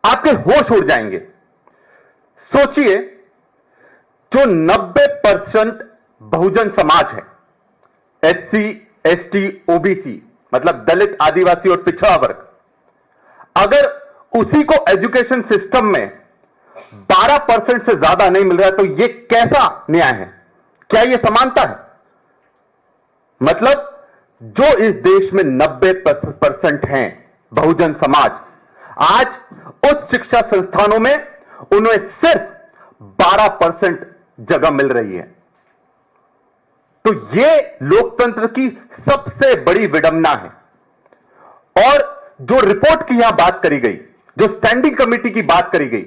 आपके होश उड़ जाएंगे। सोचिए, जो 90% बहुजन समाज है, एससी, एसटी, ओबीसी, मतलब दलित, आदिवासी और पिछड़ा वर्ग, अगर उसी को एजुकेशन सिस्टम में 12% से ज्यादा नहीं मिल रहा है, तो यह कैसा न्याय है? क्या यह समानता है? मतलब जो इस देश में 90% हैं बहुजन समाज, आज उच्च शिक्षा संस्थानों में उन्हें सिर्फ 12% जगह मिल रही है। तो यह लोकतंत्र की सबसे बड़ी विडंबना है। और जो रिपोर्ट की यहां बात करी गई, जो स्टैंडिंग कमेटी की बात करी गई,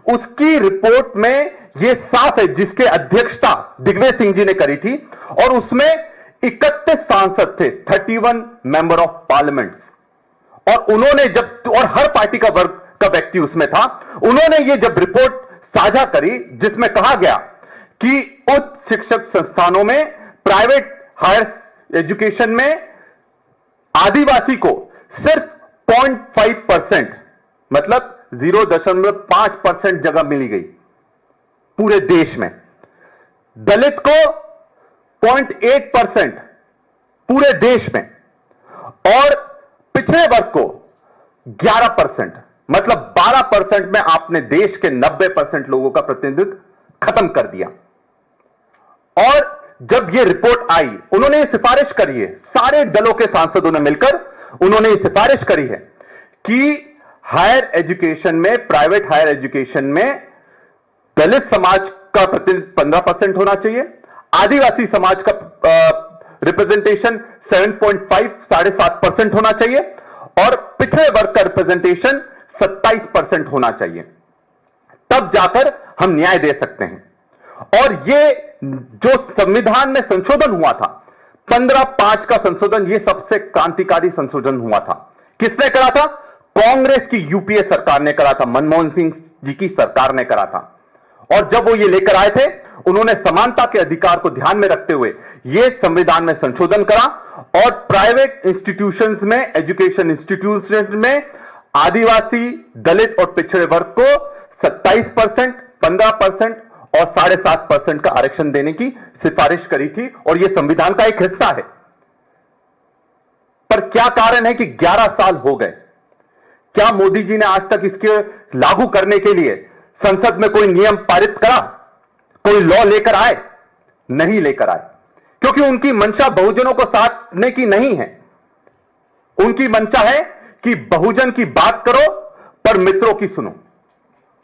उसकी रिपोर्ट में यह साफ है, जिसके अध्यक्षता दिग्विजय सिंह जी ने करी थी, और उसमें 31 सांसद थे, 31 मेंबर ऑफ पार्लियामेंट, और उन्होंने जब, और हर पार्टी का वर्ग का व्यक्ति उसमें था, उन्होंने ये जब रिपोर्ट साझा करी, जिसमें कहा गया कि उच्च शिक्षक संस्थानों में, प्राइवेट हायर एजुकेशन में आदिवासी को सिर्फ 0.5%, मतलब 0.5% जगह मिली गई पूरे देश में, दलित को 0.8% पूरे देश में, और पिछड़े वर्ग को 11%, मतलब 12% में आपने देश के 90% लोगों का प्रतिनिधित्व खत्म कर दिया। और जब यह रिपोर्ट आई, उन्होंने यह सिफारिश करी है, सारे दलों के सांसदों ने मिलकर उन्होंने यह सिफारिश करी है कि हायर एजुकेशन में, प्राइवेट हायर एजुकेशन में दलित समाज का प्रतिनिधित्व 15% होना चाहिए, आदिवासी समाज का रिप्रेजेंटेशन 7.5, 7.5% होना चाहिए, और पिछड़े वर्ग का रिप्रेजेंटेशन 27% होना चाहिए। तब जाकर हम न्याय दे सकते हैं। और ये जो संविधान में संशोधन हुआ था, 15(5) का संशोधन, यह सबसे क्रांतिकारी संशोधन हुआ था। किसने करा था? कांग्रेस की यूपीए सरकार ने करा था, मनमोहन सिंह जी की सरकार ने करा था। और जब वो ये लेकर आए थे, उन्होंने समानता के अधिकार को ध्यान में रखते हुए ये संविधान में संशोधन करा, और प्राइवेट इंस्टीट्यूशंस में, एजुकेशन इंस्टीट्यूशंस में आदिवासी, दलित और पिछड़े वर्ग को 27%, 15% और 7.5% का आरक्षण देने की सिफारिश करी थी, और यह संविधान का एक हिस्सा है। पर क्या कारण है कि 11 साल हो गए? क्या मोदी जी ने आज तक इसके लागू करने के लिए संसद में कोई नियम पारित करा, कोई लॉ लेकर आए? नहीं लेकर आए, क्योंकि उनकी मंशा बहुजनों को साधने की नहीं है। उनकी मंशा है कि बहुजन की बात करो पर मित्रों की सुनो,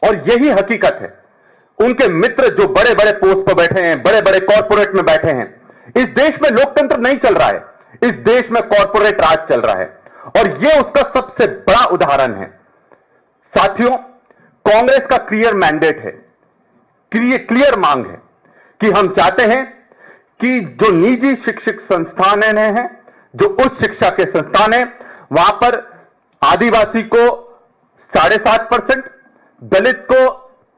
और यही हकीकत है। उनके मित्र जो बड़े बड़े पोस्ट पर बैठे हैं, बड़े बड़े कॉर्पोरेट में बैठे हैं, इस देश में लोकतंत्र नहीं चल रहा है, इस देश में कॉर्पोरेट राज चल रहा है, और यह उसका सबसे बड़ा उदाहरण है। साथियों, कांग्रेस का क्लियर मैंडेट है, क्लियर मांग है कि हम चाहते हैं कि जो निजी शिक्षक संस्थान हैं, जो उच्च शिक्षा के संस्थान हैं, वहां पर आदिवासी को 7.5%, दलित को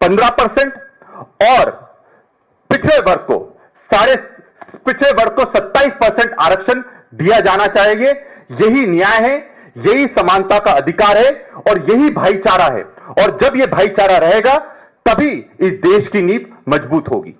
15% और पिछड़े वर्ग को 27% आरक्षण दिया जाना चाहिए। यही न्याय है, यही समानता का अधिकार है, और यही भाईचारा है। और जब यह भाईचारा रहेगा, तभी इस देश की नींव मजबूत होगी।